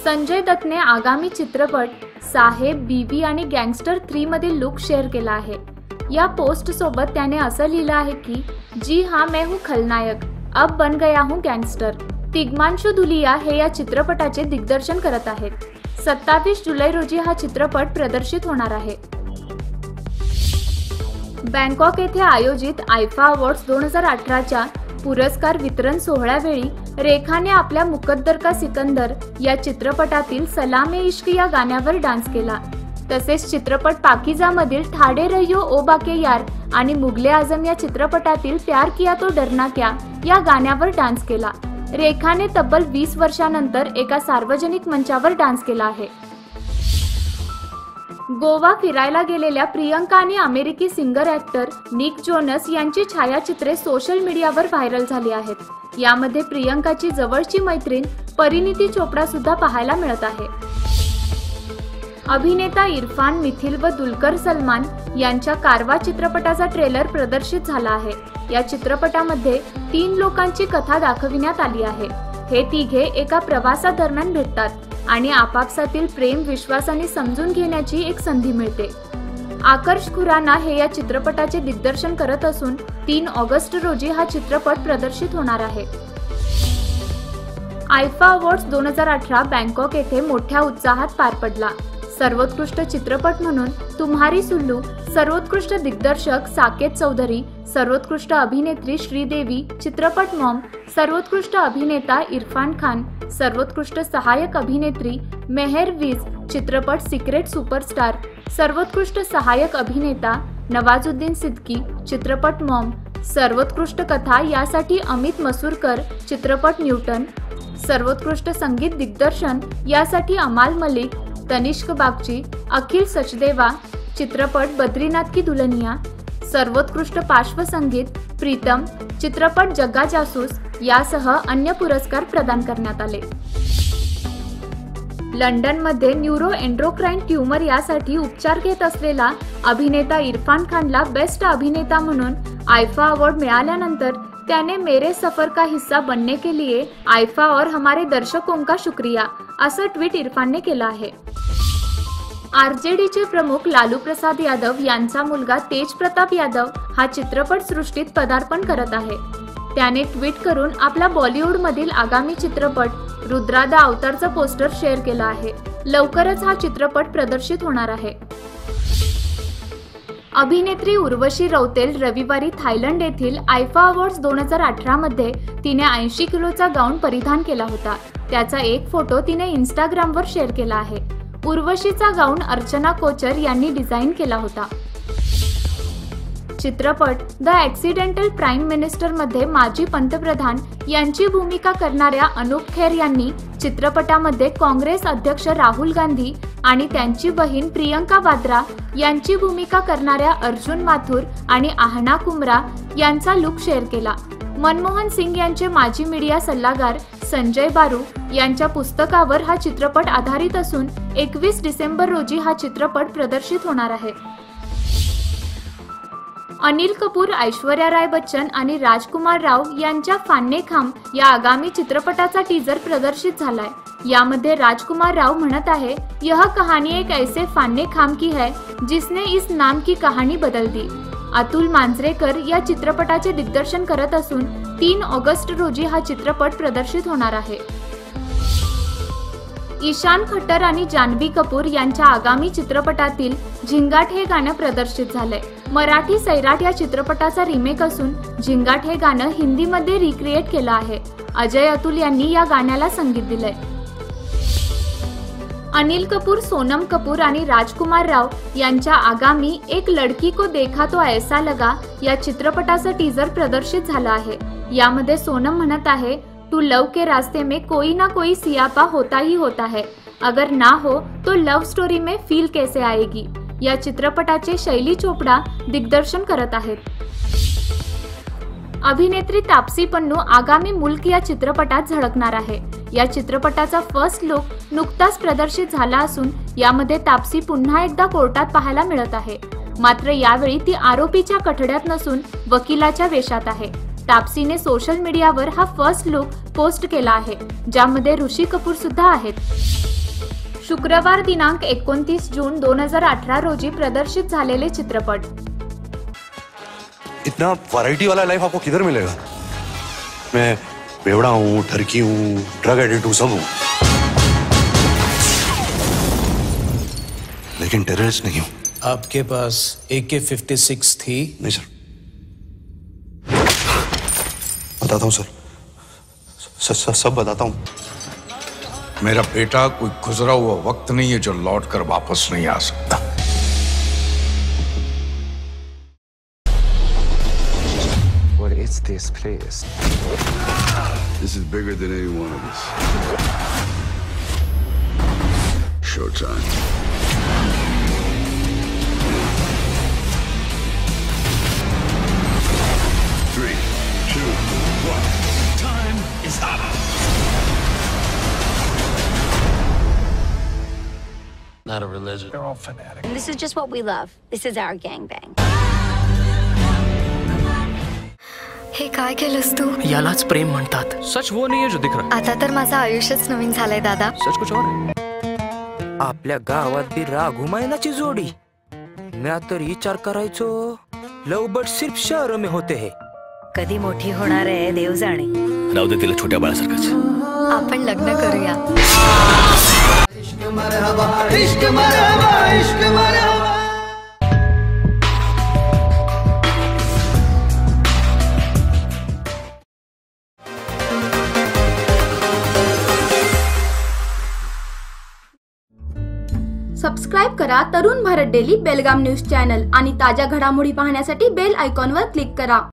संजय दत्तने आगामी चित्रपट साहेब, बीवी आणि गँगस्टर 3 मधील लुक शेअर केला आहे। या पोस्ट सोबत त्याने असं लिहिलं आहे की जी हाँ मैं हूँ खलनायक, अब बन गया हूँ गँगस्टर। तिग्मांशू धुलिया हे या चित्रपटाचे दिग्दर्शन करत आहेत। 27 जुलै रोजी हा चित्रपट प्रदर्शित होणार आहे। बँकॉक येथे आयोजित आयफा अवॉर्ड्स 2018च्या पुरस्कार वितरण सोहळ्यावेळी रेखाने आपल्या मुकद्दर का सिकंदर या चित्रपटातील सलामे इश्क या गाण्यावर डान्स केला। तसेच चित्रपट पाकीजामधील ठाडे रहियो ओ बाके यार आणि मुगले आझम या चित्रपटातील प्यार किया तो डरना क्या या गाण्यावर डान्स केला। रेखाने तब्बल 20 वर्षांनंतर एका सार्वजनिक मंचावर डान्स केला आहे। गोवा फिरायला गेलेल्या प्रियंका आणि अमेरिकी सिंगर ॲक्टर निक जोनस यांची छायाचित्रे सोशल मीडियावर व्हायरल झाली आहेत। यामध्ये प्रियंकाची जवळची मैत्रीण परिणीती चोपडा सुद्धा पाहायला मिळत आहे। अभिनेता इरफान, मिथिल व दुलकर सलमान यांच्या कारवा चित्रपटाचा ट्रेलर प्रदर्शित झाला आहे। या चित्रपटामध्ये 3 लोकांची कथा दाखविण्यात आली आहे। हे तिघे एका प्रवासादरम्यान भेटतात आणि आपापसातील प्रेम, विश्वास आणि समजून घेण्याची एक संधी मिळते। आकर्ष खुराना हे या चित्रपटाचे दिग्दर्शन करत असून 3 ऑगस्ट रोजी हा चित्रपट प्रदर्शित होणार आहे। आयफा अवॉर्ड्स 2018 बँकॉक येथे मोठ्या उत्साहात पार पडला। सर्वोत्कृष्ट चित्रपट म्हणून तुम्हारी सुल्लू, सर्वोत्कृष्ट दिग्दर्शक साकेत चौधरी, सर्वोत्कृष्ट अभिनेत्री श्रीदेवी, चित्रपट मॉम, सर्वोत्कृष्ट अभिनेता इरफान खान, सर्वोत्कृष्ट सहायक अभिनेत्री मेहर वीज, चित्रपट सिक्रेट सुपरस्टार, सर्वोत्कृष्ट सहायक अभिनेता नवाजुद्दीन सिद्दीकी, चित्रपट मॉम, सर्वोत्कृष्ट कथा यासाठी अमित मसूरकर, चित्रपट न्यूटन, सर्वोत्कृष्ट संगीत दिग्दर्शन यासाठी अमाल मलिक, तनिष्क बागची, अखिल सचदेवा, चित्रपट बद्रीनाथ की दुल्हनिया, सर्वोत्कृष्ट पार्श्वसंगीत प्रीतम, चित्रपट जग्गा जासूस यासह अन्य पुरस्कार प्रदान करण्यात आले। लंडनमध्ये न्यूरो एंड्रोक्राइन ट्यूमर यासाठी उपचार घेत असलेला अभिनेता इरफान खानला बेस्ट अभिनेता म्हणून आयफा अवॉर्ड मिळाल्यानंतर त्याने मेरे सफर का हिस्सा बनने के लिए आयफा और हमारे दर्शकों का शुक्रिया असं ट्विट इरफानने केलं आहे। आरजेडीचे प्रमुख लालू प्रसाद यादव यांचा मुलगा तेज प्रताप यादव हा चित्रपट सृष्टीत पदार्पण करत आहे। त्याने ट्विट करून आपला बॉलिवूडमधील आगामी चित्रपट रुद्रा द अवतारचा पोस्टर शेअर केला आहे। लवकरच हा चित्रपट प्रदर्शित होणार आहे। अभिनेत्री उर्वशी रौतेल रविवारी थायलंड येथील आयफा अवॉर्ड्स 2018 मध्ये तिने 80 किलोचा गाऊन परिधान केला होता। त्याचा एक फोटो तिने इंस्टाग्रामवर शेअर केला आहे। उर्वशीचा गाऊन अर्चना कोचर यांनी डिझाईन केला होता। चित्रपट द ॲक्सिडेंटल प्राईम मिनिस्टर मध्ये माजी पंतप्रधान यांची भूमिका करणाऱ्या अनूप खेर यांनी चित्रपटामध्ये काँग्रेस अध्यक्ष राहुल गांधी आणि त्यांची बहीण प्रियंका वाद्रा यांची भूमिका करणाऱ्या अर्जुन माथुर आणि आहना कुमरा यांचा लुक शेअर केला। मनमोहन सिंग यांचे माजी मीडिया सल्लागार संजय बारू यांच्या पुस्तकावर हा चित्रपट आधारित असून 21 डिसेंबर रोजी हा चित्रपट प्रदर्शित होणार आहे। अनिल कपूर, ऐश्वर्या राय बच्चन आणि राजकुमार राव यांच्या फान्ने खाम या आगामी चित्रपटाचा टीजर प्रदर्शित झालाय। यामध्ये राजकुमार राव म्हणत आहे, यह कहानी एक ऐसे फान्ने खाम की है जिसने इस नाम की कहानी बदल दी। अतुल मांजरेकर या चित्रपटाचे दिग्दर्शन करत असून 3 ऑगस्ट रोजी हा चित्रपट प्रदर्शित होणार आहे। ईशान खट्टर आणि जान्हवी कपूर यांच्या आगामी चित्रपटातील झिंगाट हे गाणं प्रदर्शित झालंय। मराठी सैराट या चित्रपटाचा रिमेक असून झिंगाट हे गाणं हिंदीमध्ये रिक्रिएट केलं आहे। अजय अतुल यांनी या गाण्याला संगीत दिलंय। अनिल कपूर, सोनम कपूर आणि राजकुमार राव यांच्या आगामी एक लड़की को देखा तो ऐसा लगा या चित्रपटाचं टीजर प्रदर्शित झालं आहे। यामध्ये सोनम म्हणत आहे, तू लव के रास्ते में कोई ना कोई सियापा होता ही होता है, अगर ना हो तो लव स्टोरी में फील कैसे आएगी। या चित्रपटाचे शैली चोपडा दिग्दर्शन करत आहेत। अभिनेत्री तापसी पन्नू आगामी मुल्क या चित्रपटात झळकणार आहे। या चित्रपटाचा फर्स्ट लुक नुकताच प्रदर्शित झाला असून यामध्ये तापसी पुन्हा एकदा कोर्टात पाहायला मिळत आहे। मात्र यावेळी ती आरोपीच्या कठड्यात नसून वकिलाच्या वेशात आहे। तापसीने सोशल मीडियावर हा फर्स्ट लुक पोस्ट केला आहे, ज्यामध्ये ऋषी कपूर सुद्धा आहेत. शुक्रवार दिनांक 29 जून 2018 रोजी प्रदर्शित झालेले चित्रपट. इतना वैरायटी वाला लाइफ आपको किधर मिलेगा? मैं बेवड़ा हूँ, ठरकी हूँ, ड्रग एडिक्ट हूँ, सब हूँ, लेकिन टेररिस्ट नहीं हूँ. आपके पास AK-56 थी? नहीं सर. बताता हूँ सर, सब बताता हूँ. मेरा बेटा कोई गुजरा हुआ वक्त नहीं है जो लौट कर वापस नहीं आ सकता. What is this place? This is bigger than any one of us. Showtime. Three, two, one. Time is up. Not a religion. They're all fanatics. And this is just what we love. This is our gangbang. हे काय केलंस तू? यालाच प्रेम म्हणतात. सच वो नहीं है जो दिख रहा. आता तर माझं आयुष्यच नवीन झालंय दादा. सच कुछ और है. आपल्या गावात बी राघुमायनाची जोडी. मैं तर विचार करायचो लव बट सिर्फ शहर में होते हैं. कधी मोठी होणार आहे देव जाणे. राहू दे तिला छोट्या बाळासारखंच. आपण लग्न करूया. सबस्क्राईब करा तरुण भारत डेली बेलगाम न्यूज चॅनल आणि ताज्या घडामोडी पाहण्यासाठी बेल आयकॉनवर क्लिक करा.